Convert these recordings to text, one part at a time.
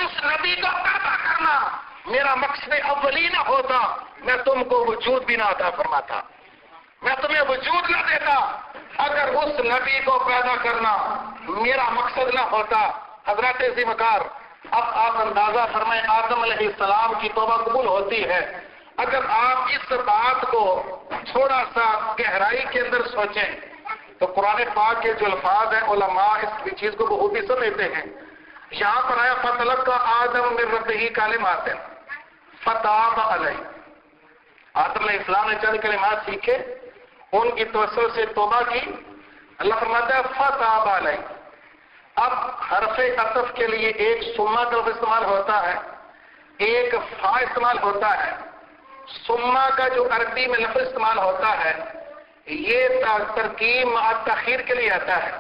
اس نبی کو پیدا کرنا میرا مقصد اولی نہ ہوتا، میں تم کو وجود بھی نہ عطا فرماتا، میں تمہیں وجود نہ دیتا۔ اگر اس نبی کو پیدا کرنا میرا مقصد نہ ہوتا۔ حضرات ذی وقار، اب آپ اندازہ فرمائیں آدم علیہ السلام کی توبہ قبول ہوتی ہے۔ اگر آپ اس بات کو تھوڑا سا گہرائی کے اندر سوچیں تو قرآن پاک کے جو الفاظ ہیں علماء اس چیز کو بہت ہی سمجھتے ہیں۔ یہاں پر آیا فَتَلَقَّىٰ آدَمُ مِن رَبِّهِ کَلِمَاتٍ فَتَابَ عَلَيْهِ۔ آدم علیہ السلام نے چند کلمات سیکھے، ان کی توسل سے توبہ کی۔ اللہ فرماتا ہے فَتَابَ عَلَيْهِ۔ اب حرف عطف کے لیے ایک ثم کا لفظ استعمال ہوتا ہے، ایک فا استعمال ہوتا ہے۔ ثم کا جو عربی میں لفظ استعمال ہوتا ہے یہ ترکیب مع تاخیر کے لیے آتا ہے،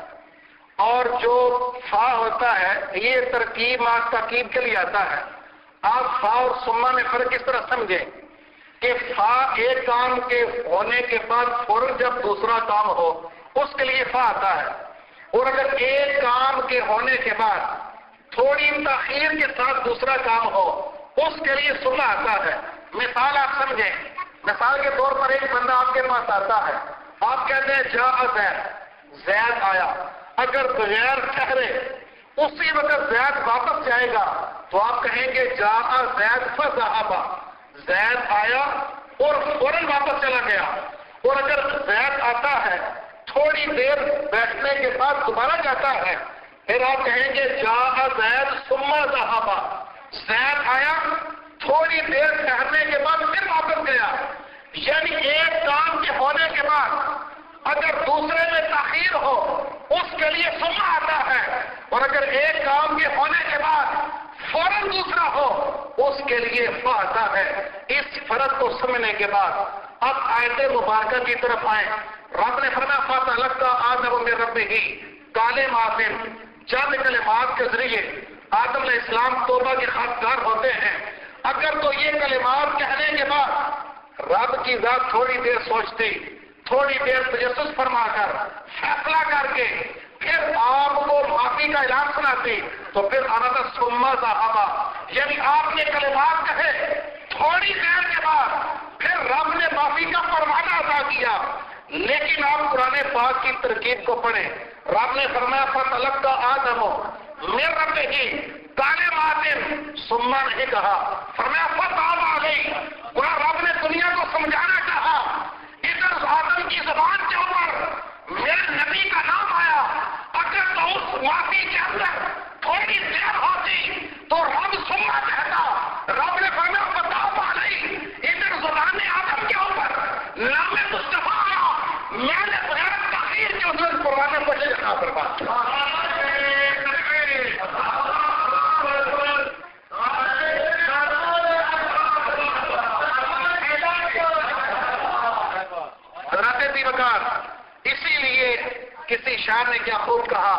اور جو فا ہوتا ہے یہ ترکیب مع تاکید کے لیے آتا ہے۔ آپ فا اور ثم میں فرق اس طرح سمجھیں کہ فا ایک کام کے ہونے کے بعد فوراً جب دوسرا کام ہو اس کے لیے فا آتا ہے، اور اگر ایک کام کے ہونے کے بعد تھوڑی تاخیر کے ساتھ دوسرا کام ہو اس کے لیے ثم آتا ہے۔ مثال آپ سمجھیں، مثال کے طور پر ایک بندہ آپ کے پاس آتا ہے، آپ کہتے ہیں جاء زید، زید آیا۔ اگر بغیر ٹھہرے اسی وقت زید واپس جائے گا تو آپ کہیں گے جاء زید فذهب، زید آیا اور فوراً واپس چلا گیا۔ اور اگر زید آتا ہے تھوڑی دیر بیٹھنے کے بعد دوبارہ جاتا ہے، پھر آپ کہیں گے جاء زید ثم ذهب، زید آیا تھوڑی دیر ٹھہرنے کے بعد پھر واپس گیا۔ یعنی ایک کام کے ہونے کے بعد اگر دوسرے میں تاخیر ہو اس کے لیے ثم آتا ہے، اور اگر ایک کام کے ہونے کے بعد فوراً دوسرا ہو اس کے لیے فا آتا ہے۔ اس فرق کو سمجھنے کے بعد اب آیت مبارکہ کی طرف آئیں۔ رب نے فرمایا فَتَلَقَّىٰ آدَمُ مِن رَبِّهِ کَلِمَاتٍ، چند کلمات کے ذریعے آدم علیہ السلام توبہ کے خواستگار ہوتے ہیں۔ اگر تو یہ کلمات کہنے کے بعد رب کی ذات تھوڑی دیر سوچتی، تھوڑی دیر تجسس فرما کر فیصلہ کر کے پھر آپ کو معافی کا اعلان سناتی تو پھر آنا ثم ذهب، یعنی آپ نے کلمات کہے تھوڑی دیر کے بعد پھر رب نے معافی کا فرمانا ادا کیا۔ لیکن آپ قرآن پاک کی ترکیب کو پڑھیں، رب نے فرمایا فَتَلَقَّىٰ آدَمُ مِن رَبِّهِ کَلِمَاتٍ، ثم نہیں کہا، فرمایا فَتَابَ عَلَيْهِ۔ قرآن رب نے دنیا کو سمجھانا چاہا، ادھر آدم کی زبان کے اوپر میرے نبی کا نام آیا، اگر تو اس معافی کے اندر تھوڑی دیر ہوتی تو رب ثم کہتا۔ رب نے فرمایا فَتَابَ عَلَيْهِ، ادھر زبان آدم کے اوپر نام مصطفیٰ آیا، میں نے بغیر تاخیر کے اندر قرآن پڑھے جہاں پر بات کی۔ اسی لیے کسی شاعر نے کیا خوب کہا،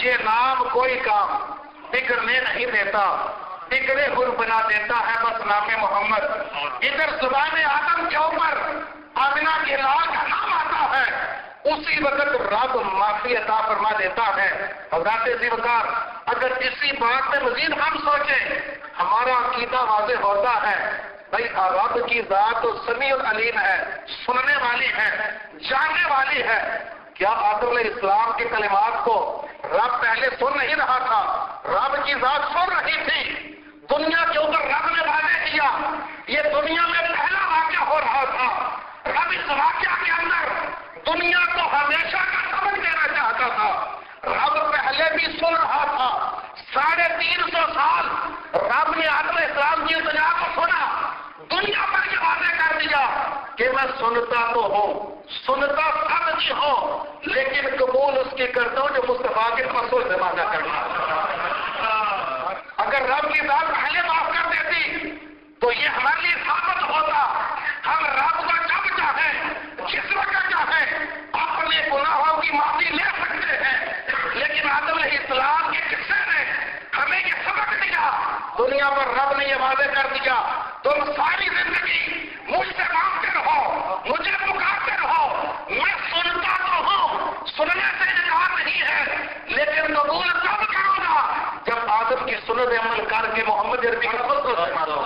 یہ نام کوئی کام بگڑنے نہیں دیتا، بگڑے ہوئے بنا دیتا ہے بس نام محمد۔ ادھر زبان آدم کے اوپر آمنہ کے لال کا نام آتا ہے، اسی وقت رب معافی عطا فرما دیتا ہے۔ حضرات ذی وقار، اگر اسی بات میں مزید ہم سوچیں ہمارا عقیدہ واضح ہوتا ہے بھائی رب کی ذات تو سمیع العلیم ہے، سننے والی ہے، جاننے والی ہے۔ کیا آدم علیہ السلام کے کلمات کو رب پہلے سن نہیں رہا تھا؟ رب کی ذات سن رہی تھی۔ دنیا کے اوپر رب نے واضح کیا، یہ دنیا میں پہلا واقعہ ہو رہا تھا۔ رب اس واقعہ کے اندر دنیا کو ہمیشہ کا سبق دینا چاہتا تھا۔ رب پہلے بھی سن رہا تھا، 350 سال رب نے آدم علیہ السلام کی التجا کو سنا، دنیا پر یہ واضح کر دیا کہ میں سنتا تو ہوں، سنتا سب نہیں ہوں، لیکن قبول اس کی کرتا ہوں جو مصطفیٰ کے فضل سے وعدہ کرنا۔ اگر رب کی ذات پہلے معاف کر دیتی تو یہ ہمارے لیے ثابت ہوتا ہم رب کا جب چاہیں جس وقت چاہیں اپنے گناہوں کی معافی لے سکتے ہیں۔ لیکن آدم علیہ السلام کے قصے نے ہمیں یہ سبق دیا، دنیا پر رب نے یہ واضح کر دیا تم ساری زندگی مجھ سے مانگتے رہو، مجھے پکارتے رہو، میں سنتا تو ہوں، سننے سے انکار نہیں ہے، لیکن قبول تب کروں گا جب آدم کی سنت عمل کر کے محمد عربی کے فضل سے مارو.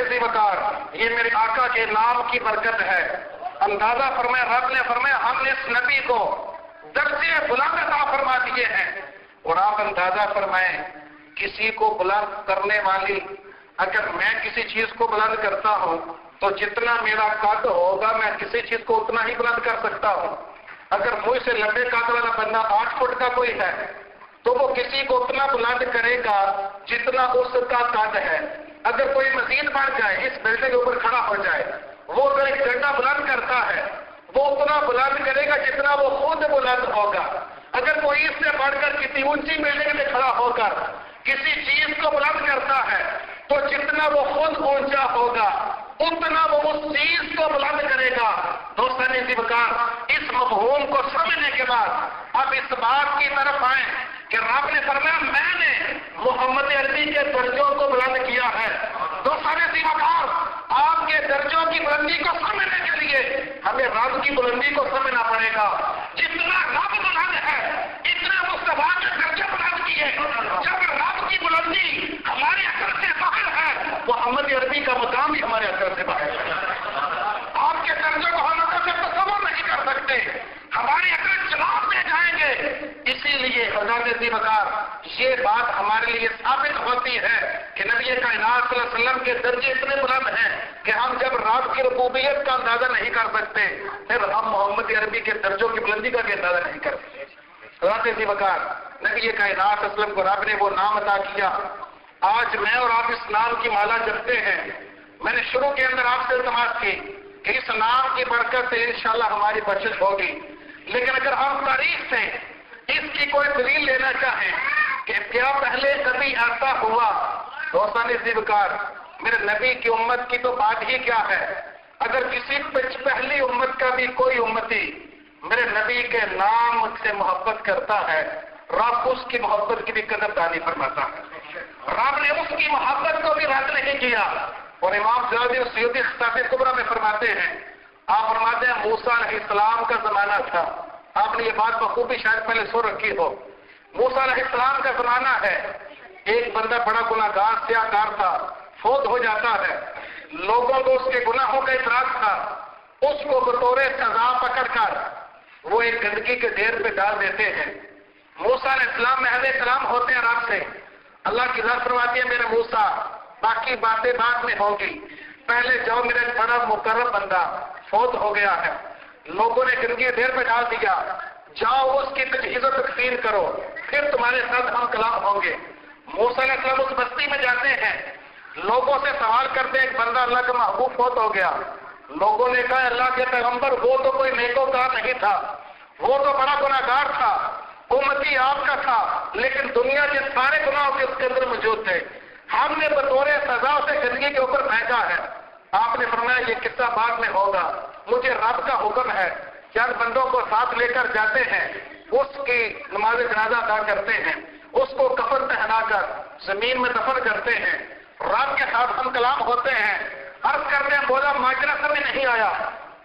ذی وقار، یہ میرے آقا کے نام کی برکت ہے. اندازہ فرمائے، رب نے فرمایا ہم نے اس نبی کو درجے بلند عطا فرما دیے ہیں. اور آپ اندازہ فرمائیں کسی کو بلند کرنے والی، اگر میں کسی چیز کو بلند کرتا ہوں تو جتنا میرا قد ہوگا میں کسی چیز کو اتنا ہی بلند کر سکتا ہوں. اگر مجھ سے لمبے قد والا بندہ 8 فٹ کا کوئی ہے تو وہ کسی کو اتنا بلند کرے گا جتنا اس کا قد ہے. اگر کوئی مزید بڑھ جائے، اس بلڈنگ کے اوپر کھڑا ہو جائے، وہ اگر ایک ڈنڈا بلند کرتا ہے وہ اتنا بلند کرے گا جتنا وہ خود بلند ہوگا. اگر کوئی اس سے بڑھ کر کسی اونچی بلڈنگ میں کھڑا ہو کر کسی چیز کو بلند کرتا ہے تو جتنا وہ خود اونچا ہوگا اتنا وہ اس چیز کو بلند کرے گا. دوستان ذی وقار، اس مفہوم کو سمجھنے کے بعد اب اس بات کی طرف آئیں کہ رب نے فرمایا میں نے محمد عربی کے درجوں کو بلند کیا ہے. دوستان ذی وقار، آپ کے درجوں کی بلندی کو سمجھنے کے لیے ہمیں رب کی بلندی کو سمجھنا پڑے گا. جتنا رب بلند ہے اتنا مصطفیٰ کے درجے بلند کیے. جب رب کی بلندی ہمارے عقل سے باہر ہے، محمد عربی کا مقام بھی ہمارے عقل سے باہر ہے. آپ کے درجوں کو ہم عقل سے تصور نہیں کر سکتے، ہماری عقل جواب دے جائیں گے. اسی لیے حضرت ذی وقار، یہ بات ہمارے لیے ثابت ہوتی ہے کہ نبی کائنات صلی اللہ علیہ وسلم کے درجے اتنے بلند ہیں کہ ہم جب رب کی ربوبیت کا اندازہ نہیں کر سکتے پھر ہم محمد عربی کے درجوں کی بلندی کا بھی اندازہ نہیں کر سکتے. حضرت ذی وقار، نبی کائنات صلی اللہ علیہ وسلم کو رب نے وہ نام عطا کیا. آج میں اور آپ اس نام کی مالا جپتے ہیں. میں نے شروع کے اندر آپ سے التماس کی کہ اس نام کی برکت سے انشاءاللہ ہماری بچت ہوگی. لیکن اگر ہم تاریخ سے اس کی کوئی دلیل لینا چاہیں کہ کیا پہلے کبھی ایسا ہوا، دوستان ذی وقار، میرے نبی کی امت کی تو بات ہی کیا ہے. اگر کسی پہلی امت کا بھی کوئی امتی میرے نبی کے نام سے محبت کرتا ہے، رب اس کی محبت کی بھی قدر دانی فرماتا ہے. رب نے اس کی محبت کو بھی رد نہیں کیا. اور امام جلال سیوطی خطاب کبریٰ میں فرماتے ہیں، آپ فرماتے ہیں موسیٰ علیہ السلام کا زمانہ تھا. آپ نے یہ بات بخوبی شاید پہلے سو رکھی ہو. موسیٰ علیہ السلام کا زمانہ ہے، ایک بندہ بڑا گناہگار سیاہکار تھا، فوت ہو جاتا ہے. لوگوں کو اس کے گناہوں کا اعتراض تھا. اس کو بطور سزا پکڑ کر وہ ایک گندگی کے ڈھیر پہ ڈال دیتے ہیں. موسیٰ علیہ السلام محض کلام ہوتے ہیں رب سے. اللہ کی ذات فرماتی ہے میرے موسیٰ باقی باتیں بعد میں ہوگی، پہلے جاؤ میرا ایک بڑا مقرب بندہ فوت ہو گیا ہے، لوگوں نے گندگی ڈھیر پہ ڈال دیا، جاؤ اس کی تجہیز و تکفین کرو، پھر تمہارے ساتھ ہم کلام ہوں گے. موسیٰ علیہ السلام اس بستی میں جاتے ہیں، لوگوں سے سوال کرتے ہیں ایک بندہ اللہ کا محبوب فوت ہو گیا. لوگوں نے کہا اللہ کے پیغمبر وہ تو کوئی نیکوکار نہیں تھا، وہ تو بڑا گناہگار تھا، امتی آپ کا تھا، لیکن دنیا کے سارے گناہوں کے اس کے اندر موجود تھے، ہم نے بطور سزا سے گندگی کے اوپر پھینکا ہے. آپ نے فرمایا یہ قصہ بعد میں ہوگا، مجھے رب کا حکم ہے. چند بندوں کو ساتھ لے کر جاتے ہیں، اس کی نماز جنازہ ادا کرتے ہیں، اس کو کفن پہنا کر زمین میں دفن کرتے ہیں. رب کے ساتھ ہم کلام ہوتے ہیں، عرض کرتے ہیں بولا ماجرا سمجھ نہیں آیا،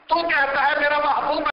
تو کہتا ہے میرا محبوب